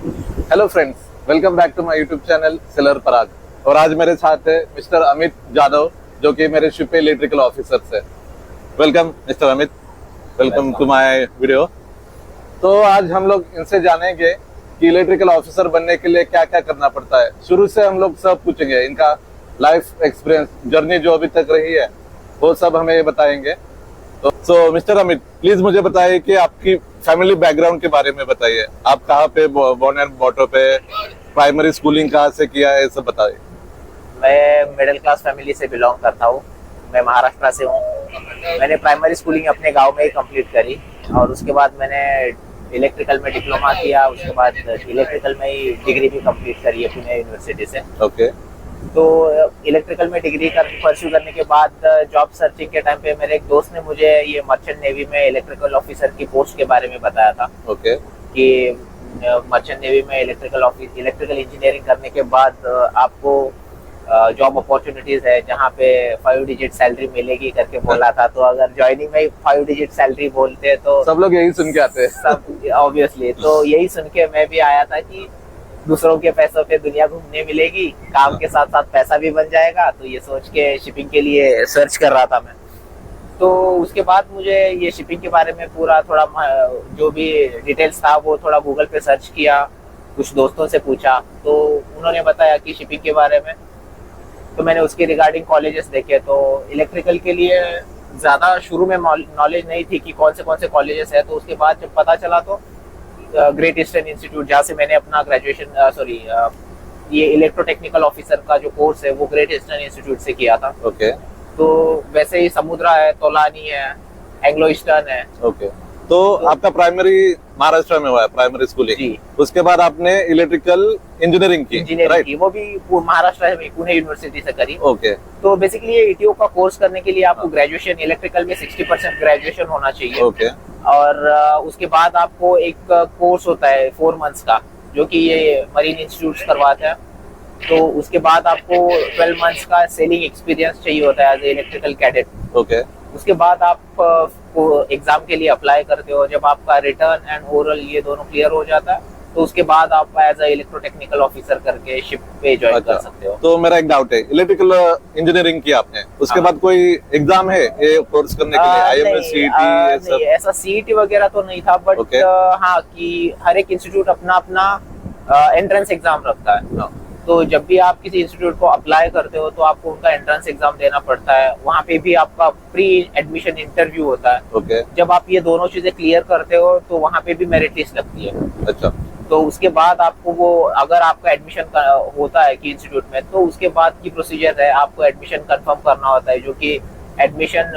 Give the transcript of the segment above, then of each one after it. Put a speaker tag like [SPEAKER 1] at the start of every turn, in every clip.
[SPEAKER 1] Hello friends, welcome back to my YouTube channel seller Parag. और आज मेरे साथ है मिस्टर अमित जादव, जो कि मेरे शिप पे इलेक्ट्रिकल ऑफिसर है। Welcome mister Amit, welcome to my video. तो आज हम लोग इनसे जानेंगे कि इलेक्ट्रिकल ऑफिसर बनने के लिए क्या क्या करना पड़ता है। शुरू से हम लोग सब पूछेंगे, इनका लाइफ एक्सपीरियंस, जर्नी जो अभी तक रही है वो सब हमें ये बताएंगे। तो मिस्टर अमित, प्लीज मुझे बताइए कि आपकी फैमिली बैकग्राउंड के बारे में बताइए। आप कहाँ पे बोर्न एंड बॉटो पे, प्राइमरी स्कूलिंग कहाँ से किया है, सब बताइए।
[SPEAKER 2] मैं मिडिल क्लास फैमिली से बिलोंग करता हूँ। मैं महाराष्ट्र से हूँ। मैंने प्राइमरी स्कूलिंग अपने गांव में ही कंप्लीट करी और उसके बाद मैंने इलेक्ट्रिकल में डिप्लोमा किया। उसके बाद इलेक्ट्रिकल में ही डिग्री भी कंप्लीट करी है पुणे यूनिवर्सिटी से।
[SPEAKER 1] ओके।
[SPEAKER 2] तो इलेक्ट्रिकल में डिग्री परस्यू करने के बाद जॉब सर्चिंग के टाइम पे मेरे एक दोस्त ने मुझे ये मर्चेंट नेवी में इलेक्ट्रिकल ऑफिसर की पोस्ट के बारे में बताया था।
[SPEAKER 1] ओके।
[SPEAKER 2] कि मर्चेंट नेवी में इलेक्ट्रिकल इंजीनियरिंग करने के बाद आपको जॉब अपॉर्चुनिटीज है जहाँ पे 5 डिजिट सैलरी मिलेगी करके बोला था। तो अगर ज्वाइनिंग में 5 डिजिट सैलरी बोलते हैं तो
[SPEAKER 1] सब लोग यही सुन के आते हैं।
[SPEAKER 2] सब ऑब्वियसली। तो यही सुन के मैं भी आया था कि दूसरों के पैसों पे दुनिया घूमने मिलेगी, काम के साथ साथ पैसा भी बन जाएगा। तो ये सोच के शिपिंग के लिए सर्च कर रहा था मैं। तो उसके बाद मुझे ये शिपिंग के बारे में पूरा थोड़ा जो भी डिटेल्स था वो थोड़ा गूगल पे सर्च किया, कुछ दोस्तों से पूछा तो उन्होंने बताया कि शिपिंग के बारे में। तो मैंने उसके रिगार्डिंग कॉलेजेस देखे। तो इलेक्ट्रिकल के लिए ज़्यादा शुरू में नॉलेज नहीं थी कि कौन से कॉलेजेस है। तो उसके बाद जब पता चला तो ग्रेट ईस्टर्न इंस्टीट्यूट, जहाँ से मैंने अपना ग्रेजुएशन ये इलेक्ट्रोटेक्निकल ऑफिसर का जो कोर्स है वो ग्रेट ईस्टर्न इंस्टीट्यूट से किया था।
[SPEAKER 1] ओके।
[SPEAKER 2] तो वैसे ही समुद्रा है, तोलानी है, एंग्लो ईस्टर्न है।
[SPEAKER 1] ओके। तो आपका प्राइमरी महाराष्ट्र में हुआ है, प्राइमरी स्कूलिंग
[SPEAKER 2] जी।
[SPEAKER 1] उसके बाद आपने इलेक्ट्रिकल इंजीनियरिंग की, राइट?
[SPEAKER 2] की, वो भी महाराष्ट्र में पुणे यूनिवर्सिटी से करी।
[SPEAKER 1] ओके।
[SPEAKER 2] तो बेसिकली ये ईटीओ का कोर्स करने के लिए आपको ग्रेजुएशन इलेक्ट्रिकल में 60% ग्रेजुएशन होना चाहिए।
[SPEAKER 1] ओके।
[SPEAKER 2] और उसके बाद आपको एक कोर्स होता है 4 मंथ्स का, जो कि ये मरीन इंस्टीट्यूट करवाते हैं। तो उसके बाद आपको 12 मंथ्स का सेलिंग एक्सपीरियंस चाहिए होता है as a electrical cadet.
[SPEAKER 1] Okay.
[SPEAKER 2] उसके बाद आप को एग्जाम के लिए अप्लाई करते हो। जब आपका रिटर्न एंड ओरल ये दोनों क्लियर हो जाता है तो उसके बाद आप एज ए इलेक्ट्रोटेक्निकल ऑफिसर करके शिप पे ज्वाइन कर सकते हो।
[SPEAKER 1] तो मेरा एक डाउट है, इलेक्ट्रिकल इंजीनियरिंग की आपने, उसके बाद कोई एग्जाम है ये कोर्स करने के लिए? आईएमएस, सीईटी, ये सब?
[SPEAKER 2] नहीं, ऐसा सीईटी वगैरह तो नहीं था, बट हाँ कि हर एक इंस्टीट्यूट अपना अपना एंट्रेंस एग्जाम रखता है। तो जब भी आप किसी इंस्टीट्यूट को अप्लाई करते हो तो आपको उनका एंट्रेंस एग्जाम देना पड़ता है। वहाँ पे भी आपका प्री एडमिशन इंटरव्यू होता है।
[SPEAKER 1] ओके।
[SPEAKER 2] जब आप ये दोनों चीजें क्लियर करते हो तो वहाँ पे भी मेरिट लिस्ट लगती है।
[SPEAKER 1] अच्छा।
[SPEAKER 2] तो उसके बाद आपको वो, अगर आपका एडमिशन होता है कि इंस्टीट्यूट में, तो उसके बाद की प्रोसीजर है आपको एडमिशन कंफर्म करना होता है, जो कि एडमिशन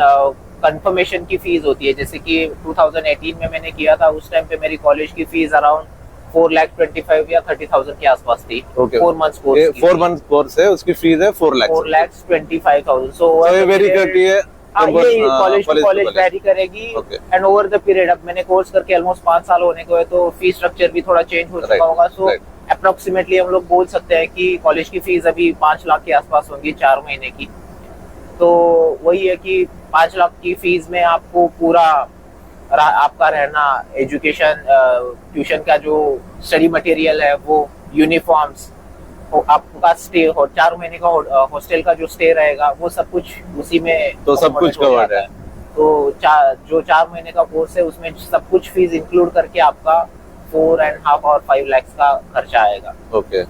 [SPEAKER 2] कंफर्मेशन की फीस होती है। जैसे कि 2018 में मैंने किया था, उस टाइम पे मेरी कॉलेज की फीस अराउंड 4,25,000 या 30,000 के आसपास थी।
[SPEAKER 1] 4 मंथ्स कोर्स, 4 मंथ कोर्स है, उसकी फीस है
[SPEAKER 2] 4,25,000। सो
[SPEAKER 1] ये वेरी करती है,
[SPEAKER 2] ये कॉलेज टू कॉलेज वेरी करेगी एंड ओवर द पीरियड। अब मैंने कोर्स करके ऑलमोस्ट 5 साल होने को है, तो फीस स्ट्रक्चर भी थोड़ा चेंज हो चुका होगा। सो अप्रोक्सीमेटली हम लोग बोल सकते हैं कि कॉलेज की फीस अभी 5 लाख के आसपास होगी 4 महीने की। तो वही है कि 5 लाख की फीस में आपको पूरा आपका रहना, एजुकेशन, ट्यूशन का जो स्टडी मटेरियल है वो, यूनिफॉर्म्स, आपका स्टे हो, 4 महीने का हॉस्टल का जो स्टे रहेगा वो सब कुछ उसी में,
[SPEAKER 1] तो सब कुछ कवर्ड है।
[SPEAKER 2] तो जो 4 महीने का कोर्स है उसमें सब कुछ फीस इंक्लूड करके आपका 4.5 और 5 लाख का खर्चा आएगा।
[SPEAKER 1] ओके।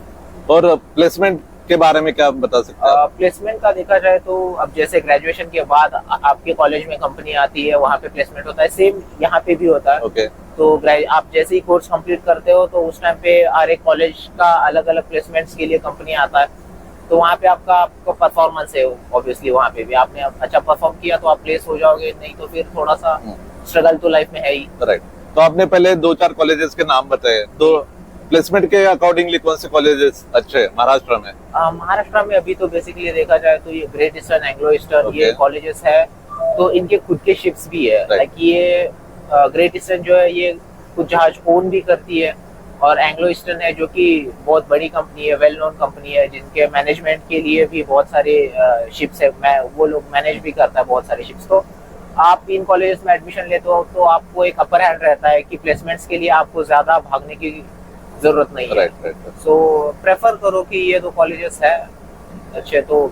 [SPEAKER 1] और प्लेसमेंट के बारे में क्या बता सकते हैं?
[SPEAKER 2] प्लेसमेंट का देखा जाए तो अब जैसे ग्रेजुएशन के बाद आपके कॉलेज में कंपनी आती है, वहाँ पे प्लेसमेंट होता है। सेम यहाँ पे भी होता है।
[SPEAKER 1] ओके।
[SPEAKER 2] तो आप जैसे ही कोर्स कंप्लीट करते हो तो उस टाइम पे हर एक कॉलेज का अलग अलग प्लेसमेंट्स के लिए कंपनी आता है। तो वहाँ पे आपका परफॉर्मेंस है, ऑब्वियसली वहाँ पे भी आपने अच्छा परफॉर्म किया तो आप प्लेस हो जाओगे, नहीं तो फिर थोड़ा सा स्ट्रगल तो लाइफ में है ही।
[SPEAKER 1] राइट। तो आपने पहले 2-4 कॉलेजेस के नाम बताए, तो प्लेसमेंट के अकॉर्डिंगली कौन से कॉलेजेस अच्छे हैं महाराष्ट्र में?
[SPEAKER 2] महाराष्ट्र में अभी तो बेसिकली देखा जाए तो ये ग्रेट ईस्टर्न, एंग्लो ईस्टर्न, ये कॉलेजेस है। तो इनके खुद के शिप्स भी है। लाइक ये ग्रेट ईस्टर्न जो है ये कुछ जहाज ओन भी करती है, और एंग्लो ईस्टर्न है जो कि बहुत बड़ी कंपनी है, वेल नोन कंपनी है, जिनके मैनेजमेंट के लिए भी बहुत सारे शिप्स है। वो लोग मैनेज भी करता है बहुत सारे शिप्स। तो आप इन कॉलेजेस में एडमिशन लेते हो तो आपको एक अपर हैंड रहता है कि प्लेसमेंट्स के लिए आपको ज्यादा भागने की जरूरत नहीं है।
[SPEAKER 1] Right right.
[SPEAKER 2] सो प्रेफर करो कि ये दो कॉलेजेस है अच्छे, तो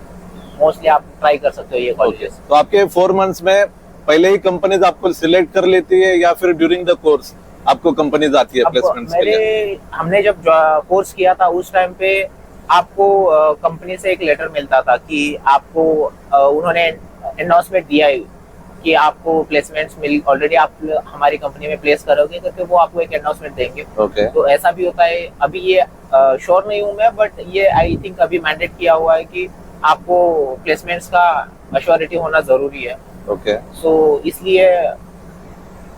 [SPEAKER 2] मोस्टली आप ट्राई कर सकते हो ये कॉलेजेस।
[SPEAKER 1] तो आपके 4 मंथ्स में पहले ही कंपनीज आपको सिलेक्ट कर लेती है या फिर ड्यूरिंग द कोर्स आपको कंपनीज आती है प्लेसमेंट्स के लिए?
[SPEAKER 2] हमने जब कोर्स किया था उस टाइम पे आपको कंपनी से एक लेटर मिलता था कि आपको उन्होंने एनाउंसमेंट दिया है कि आपको प्लेसमेंट्स मिल, ऑलरेडी आप हमारी कंपनी में प्लेस करोगे तो फिर वो आपको एक अनाउंसमेंट देंगे।
[SPEAKER 1] ओके।
[SPEAKER 2] तो ऐसा भी होता है। अभी ये श्योर नहीं हूँ मैं, बट ये आई थिंक अभी मैंडेट किया हुआ है कि आपको प्लेसमेंट्स का अश्योरिटी होना जरूरी है।
[SPEAKER 1] ओके।
[SPEAKER 2] सो इसलिए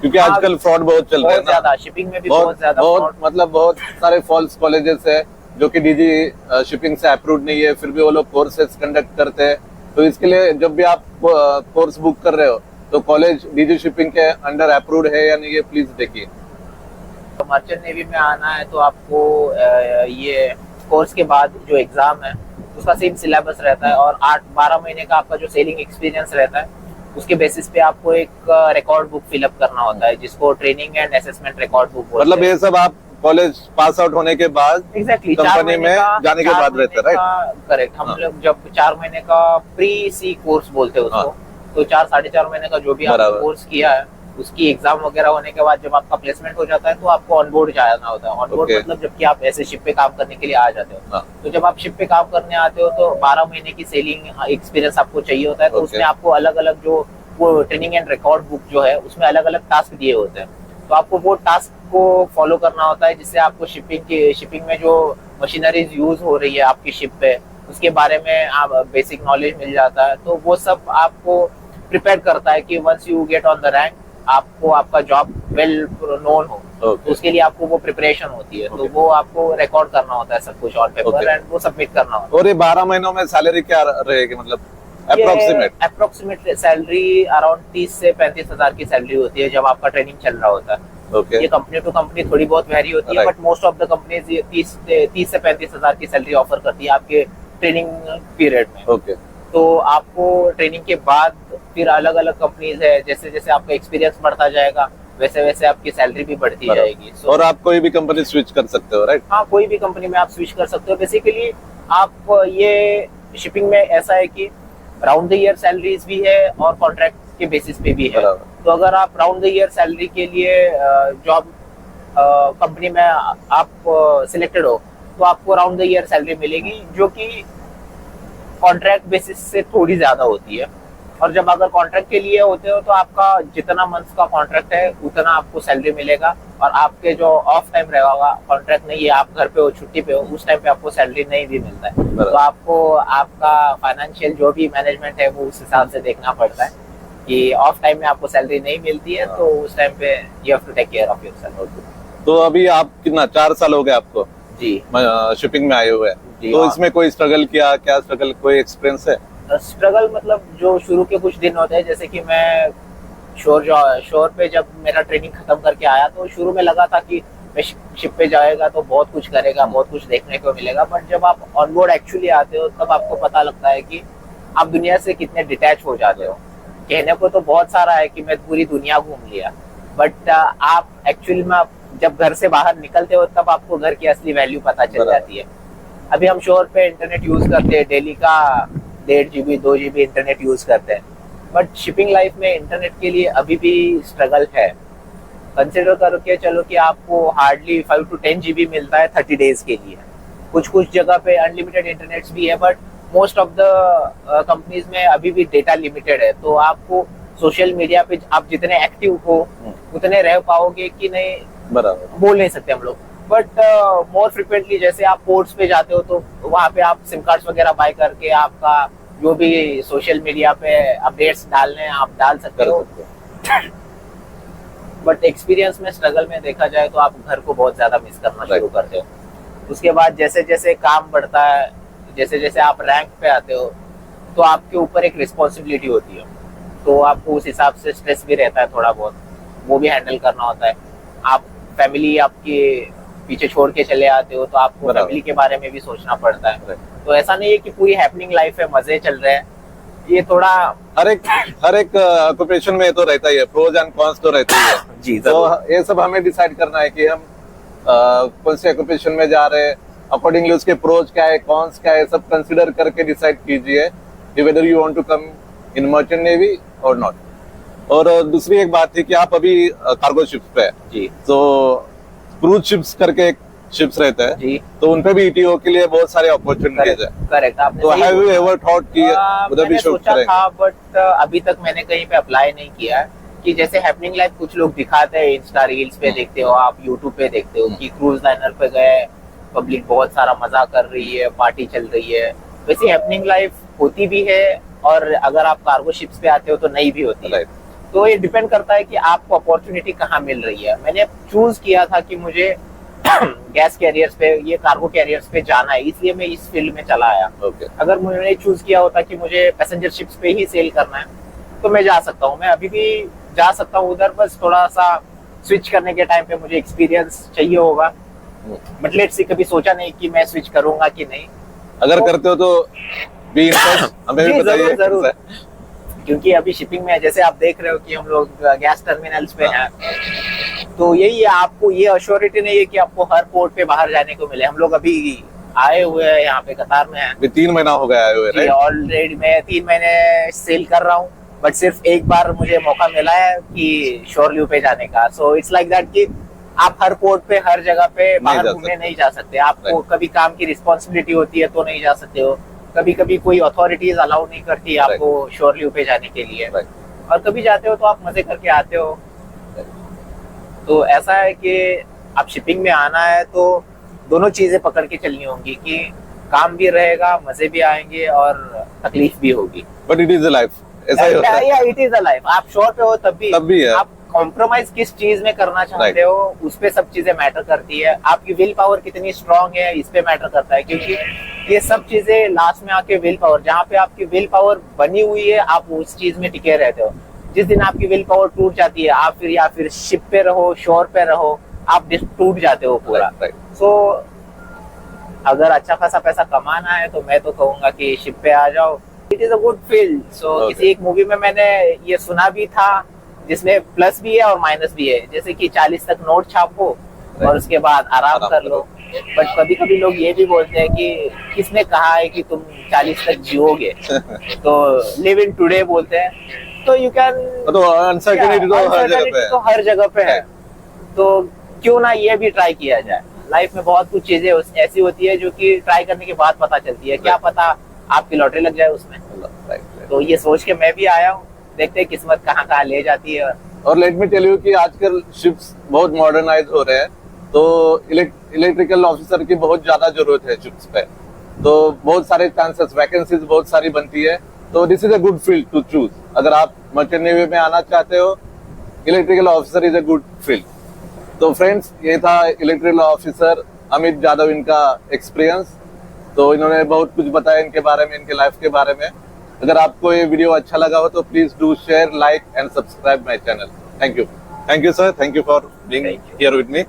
[SPEAKER 1] क्योंकि आजकल फ्रॉड बहुत चल रहा है
[SPEAKER 2] बहुत
[SPEAKER 1] ना,
[SPEAKER 2] ज्यादा शिपिंग में भी बहुत ज्यादा
[SPEAKER 1] बहुत मतलब बहुत सारे फॉल्स कॉलेजेस है जो कि डीजी शिपिंग से अप्रूव्ड नहीं है, फिर भी वो लोग कोर्सेज कंडक्ट करते हैं। तो इसके लिए जब भी आप कोर्स बुक कर रहे हो तो कॉलेज डीजी शिपिंग के अंडर अप्रूव्ड है या नहीं, ये प्लीज देखिए।
[SPEAKER 2] तो मर्चेंट नेवी में आना है तो आपको ये कोर्स के बाद जो एग्जाम है उसका सेम सिलेबस रहता है और 8-12 महीने का आपका जो सेलिंग एक्सपीरियंस रहता है उसके बेसिस पे आपको एक रिकॉर्ड बुक फिलअप करना होता है जिसको training and assessment record book बोलते हैं।
[SPEAKER 1] मतलब ये सब आप कॉलेज पास आउट होने के बाद
[SPEAKER 2] एग्जैक्टली
[SPEAKER 1] कंपनी में जाने के बाद रहता है, राइट?
[SPEAKER 2] करेक्ट। हम लोग जब 4 महीने का प्री सी कोर्स बोलते हैं उसको, तो 4-4.5 महीने का जो भी आपने कोर्स किया है उसकी एग्जाम वगैरह होने के बाद जब आपका प्लेसमेंट हो जाता है तो आपको ऑनबोर्ड जाना होता है। ऑनबोर्ड मतलब जबकि आप ऐसे शिप पे काम करने के लिए आ जाते हो। तो जब आप शिप पे काम करने आते हो तो 12 महीने की सेलिंग एक्सपीरियंस आपको चाहिए होता है। तो उसमें आपको अलग अलग जो वो ट्रेनिंग एंड रिकॉर्ड बुक जो है उसमें अलग अलग टास्क दिए होते हैं। तो आपको वो टास्क को फॉलो करना होता है जिससे आपको शिपिंग में जो मशीनरीज यूज हो रही है आपकी शिप पे उसके बारे में आप बेसिक नॉलेज मिल जाता है। तो वो सब आपको प्रिपेयर करता है कि once you get on the rank आपको आपका जॉब वेल नोन हो। तो उसके लिए आपको वो प्रिपरेशन होती है। तो वो आपको रिकॉर्ड करना होता है सब कुछ ऑन पेपर एंड वो सबमिट करना होता है।
[SPEAKER 1] और ये 12 महीनों में सैलरी क्या रहेगी, मतलब
[SPEAKER 2] अप्रोक्सीमेट सैलरी अराउंड 30 से 35 हजार की सैलरी होती है जब आपका ट्रेनिंग चल रहा होता है। ये कंपनी टू कंपनी थोड़ी बहुत वेरी होती है, but most of the companies 30 से 35 हजार की सैलरी ऑफर करती है आपके ट्रेनिंग पीरियड में।
[SPEAKER 1] ओके।
[SPEAKER 2] तो आपको ट्रेनिंग के बाद फिर अलग अलग कंपनीज है, जैसे जैसे आपका एक्सपीरियंस बढ़ता जाएगा वैसे वैसे आपकी सैलरी भी बढ़ती जाएगी।
[SPEAKER 1] और आप कोई भी कंपनी स्विच कर सकते हो, राइट?
[SPEAKER 2] हाँ, कोई भी कंपनी में आप स्विच कर सकते हो। बेसिकली आप ये शिपिंग में ऐसा है कि राउंड द ईयर सैलरीज भी है और कॉन्ट्रैक्ट के बेसिस पे भी है। तो अगर आप राउंड द ईयर सैलरी के लिए जॉब कंपनी में आप सिलेक्टेड हो तो आपको राउंड द ईयर सैलरी मिलेगी जो कि कॉन्ट्रैक्ट बेसिस से थोड़ी ज्यादा होती है। और जब अगर कॉन्ट्रैक्ट के लिए होते हो तो आपका जितना मंथ का कॉन्ट्रैक्ट है उतना आपको सैलरी मिलेगा और आपके जो ऑफ टाइम रहेगा, कॉन्ट्रैक्ट नहीं है आप घर पे हो छुट्टी पे हो, उस टाइम पे आपको सैलरी नहीं भी मिलता है। तो आपको आपका फाइनेंशियल जो भी मैनेजमेंट है वो उस हिसाब से देखना पड़ता है कि ऑफ टाइम में आपको सैलरी नहीं मिलती है तो उस टाइम पे you have to take care of yourself.
[SPEAKER 1] तो अभी आप कितना 4 साल हो गए आपको
[SPEAKER 2] जी
[SPEAKER 1] शिपिंग में आए हुए हैं, तो इसमें कोई स्ट्रगल किया, क्या स्ट्रगल, कोई एक्सपीरियंस है?
[SPEAKER 2] स्ट्रगल मतलब जो शुरू के कुछ दिन होते हैं, जैसे कि मैं शोर पे जब मेरा ट्रेनिंग खत्म करके आया तो शुरू में लगा था कि मैं शिप पे जाएगा तो बहुत कुछ करेगा, बहुत कुछ देखने को मिलेगा। बट जब आप ऑनबोर्ड एक्चुअली आते हो तब आपको पता लगता है कि आप दुनिया से कितने डिटैच हो जाते हो। कहने को तो बहुत सारा है कि मैं पूरी दुनिया घूम लिया, बट आप एक्चुअली में जब घर से बाहर निकलते हो तब आपको घर की असली वैल्यू पता चल जाती है। अभी हम शोर पे इंटरनेट यूज करते हैं, डेली का 1.5 GB 2 GB इंटरनेट यूज करते हैं, बट शिपिंग लाइफ में इंटरनेट के लिए अभी भी स्ट्रगल है। कंसिडर करके चलो कि आपको हार्डली 5 to 10 GB मिलता है 30 डेज के लिए। कुछ जगह पे अनलिमिटेड इंटरनेट्स भी है, but most of the companies में अभी भी डेटा लिमिटेड है। तो आपको सोशल मीडिया पे आप जितने एक्टिव हो उतने रह पाओगे कि नहीं,
[SPEAKER 1] बराबर
[SPEAKER 2] बोल नहीं सकते हम लोग। बट मोर फ्रिक्वेंटली जैसे आप पोर्ट्स पे जाते हो तो वहाँ पे आप सिम कार्ड्स वगैरह बाय करके आपका जो भी सोशल मीडिया पे अपडेट्स डालने आप डाल सकते हो। बट एक्सपीरियंस में स्ट्रगल में देखा जाए तो आप घर को बहुत ज्यादा मिस करना शुरू करते हो। उसके बाद जैसे जैसे काम बढ़ता है, जैसे जैसे आप रैंक पे आते हो तो आपके ऊपर एक रिस्पॉन्सिबिलिटी होती है, तो आपको उस हिसाब से स्ट्रेस भी रहता है थोड़ा बहुत, वो भी हैंडल करना होता है। आप फैमिली आपके पीछे छोड़ के चले आते हो तो आपको फैमिली के बारे में भी सोचना पड़ता है। तो ऐसा नहीं है कि पूरी हैपनिंग लाइफ है, मजे चल रहे हैं। ये थोड़ा
[SPEAKER 1] हर एक ऑक्यूपेशन में तो रहता ही है, प्रोज एंड कॉन्स तो रहता ही है
[SPEAKER 2] जी।
[SPEAKER 1] तो ये सब हमें डिसाइड करना है कि हम कौन से ऑक्यूपेशन में जा रहे हैं, अकॉर्डिंगली उसके प्रोज क्या है, कॉन्स क्या है, सब कंसिडर करके डिसाइड कीजिए कि whether you want to come in merchant navy और नॉट। और दूसरी एक बात थी कि आप अभी कार्गो शिप्स पे हैं,
[SPEAKER 2] जी
[SPEAKER 1] तो क्रूज शिप्स करके एक शिप्स रहते हैं,
[SPEAKER 2] जी
[SPEAKER 1] तो उनपे भी ईटीओ के लिए बहुत सारे अपॉर्चुनिटीज है।
[SPEAKER 2] करेक्ट आपने
[SPEAKER 1] तो
[SPEAKER 2] सही
[SPEAKER 1] हैव यू
[SPEAKER 2] बोला।
[SPEAKER 1] एवर थॉट कि उधर भी
[SPEAKER 2] मैंने
[SPEAKER 1] शूट
[SPEAKER 2] सोचा
[SPEAKER 1] करेंगे?
[SPEAKER 2] था बट अभी तक मैंने कहीं पे अप्लाई नहीं किया है। कि जैसे हैपनिंग लाइफ कुछ लोग दिखाते हैं, इंस्टा रील्स पे देखते हो आप, यूट्यूब पे देखते हो कि क्रूज लाइनर पे गए, पब्लिक बहुत सारा मजा कर रही है, पार्टी चल रही है। वैसे हैपनिंग लाइफ होती भी है, और अगर आप कार्गो शिप्स पे आते हो तो नहीं भी होती है।
[SPEAKER 1] Right.
[SPEAKER 2] तो ये डिपेंड करता है कि आपको अपॉर्चुनिटी कहाँ मिल रही है। मैंने चूज किया था कि मुझे गैस कैरियर्स पे, ये कार्गो कैरियर्स पे जाना है, इसलिए मैं इस फील्ड में चला आया।
[SPEAKER 1] ओके,
[SPEAKER 2] अगर मैंने चूज किया होता कि मुझे पैसेंजर शिप्स पे ही सेल करना है तो मैं जा सकता हूँ, मैं अभी भी जा सकता हूँ उधर। बस थोड़ा सा स्विच करने के टाइम पे मुझे एक्सपीरियंस चाहिए होगा, बट लेट्स सी, कभी सोचा नहीं कि मैं स्विच करूंगा कि नहीं।
[SPEAKER 1] अगर
[SPEAKER 2] तो-
[SPEAKER 1] करते हो तो बी इन टच, हमें भी
[SPEAKER 2] जी,
[SPEAKER 1] बताइए।
[SPEAKER 2] जरूर। क्योंकि अभी शिपिंग में जैसे आप देख रहे हो कि हम लोग गैस टर्मिनल्स पे हैं, तो यही है, आपको ये अश्योरिटी नहीं है कि आपको हर पोर्ट पे बाहर जाने को मिले। हम लोग अभी आए हुए हैं यहाँ पे कतार में हैं,
[SPEAKER 1] अभी 3 महीना हो गया है, राइट?
[SPEAKER 2] ऑलरेडी मैं 3 महीने सेल कर रहा हूँ, बट सिर्फ एक बार मुझे मौका मिला है कि शोरल्यू पे जाने का। सो इट्स लाइक दैट कि आप हर पोर्ट पे, हर जगह पे बाहर
[SPEAKER 1] जा
[SPEAKER 2] घूमने
[SPEAKER 1] सकते।
[SPEAKER 2] नहीं जा सकते। आपको कभी काम की रिस्पॉन्सिबिलिटी होती है तो नहीं जा सकते हो, कभी कभी कोई अथॉरिटीज अलाउ नहीं करती आपको शोरल्यू पे जाने के लिए,
[SPEAKER 1] Right.
[SPEAKER 2] और कभी जाते हो तो आप मजे करके आते हो। तो ऐसा है कि आप शिपिंग में आना है तो दोनों चीजें पकड़ के चलनी होंगी कि काम भी रहेगा, मजे भी आएंगे और तकलीफ भी होगी।
[SPEAKER 1] But it is a life, ऐसा ही होता है।
[SPEAKER 2] It is a life. आप शोर पे हो तब भी
[SPEAKER 1] है।
[SPEAKER 2] आप कॉम्प्रोमाइज किस चीज में करना चाहते
[SPEAKER 1] Right.
[SPEAKER 2] हो, उस पे सब चीजें मैटर करती है। आपकी विल पावर कितनी स्ट्रांग है, इस पे मैटर करता है। क्योंकि ये सब चीजें लास्ट में आके विल पावर, जहाँ पे आपकी विल पावर बनी हुई है, आप उस चीज में टिके रहते हो। जिस दिन आपकी विल पावर टूट जाती है, आप फिर या फिर शिप पे रहो, शोर पे रहो, आप टूट जाते हो पूरा।
[SPEAKER 1] Right.
[SPEAKER 2] सो अगर अच्छा खासा पैसा कमाना है तो मैं तो कहूंगा कि शिप पे आ जाओ। It is a good field. So
[SPEAKER 1] Okay.
[SPEAKER 2] किसी एक मूवी में मैंने ये सुना भी था जिसमें प्लस भी है और माइनस भी है, जैसे कि 40 तक नोट छापो और उसके बाद आराम कर लो। बट कभी कभी लोग ये भी बोलते हैं कि किसने कहा है कि तुम 40 तक जियोगे, तो लिव इन टुडे बोलते हैं। तो यू कैन,
[SPEAKER 1] तो अनसर्टेनिटी तो हर जगह पे है।
[SPEAKER 2] तो हर जगह पे है, तो क्यों ना ये भी ट्राई किया जाए। लाइफ में बहुत कुछ चीजें ऐसी होती है जो कि ट्राई करने के बाद पता चलती है। क्या पता आपकी लॉटरी लग जाए उसमें।
[SPEAKER 1] Right.
[SPEAKER 2] तो ये सोच के मैं भी आया हूँ, देखते हैं किस्मत कहाँ कहाँ ले जाती है।
[SPEAKER 1] और लेट मी टेल यू कि आजकल शिप्स बहुत मॉडर्नाइज हो रहे हैं, तो इलेक्ट्रिकल ऑफिसर की बहुत ज्यादा जरूरत है शिप्स पे। तो बहुत सारे चांसेस, वैकेंसीज बहुत सारी बनती है। तो this is a good field to choose. अगर आप मर्चेंट नेवी में आना चाहते हो, electrical officer is a good field. तो फ्रेंड्स, ये था इलेक्ट्रिकल ऑफिसर अमित जादव, इनका एक्सपीरियंस। तो इन्होंने बहुत कुछ बताया इनके बारे में, इनके लाइफ के बारे में। अगर आपको ये वीडियो अच्छा लगा हो तो please do share, like and subscribe my channel. Thank you sir, thank you for being
[SPEAKER 2] Thank you.
[SPEAKER 1] Here with me.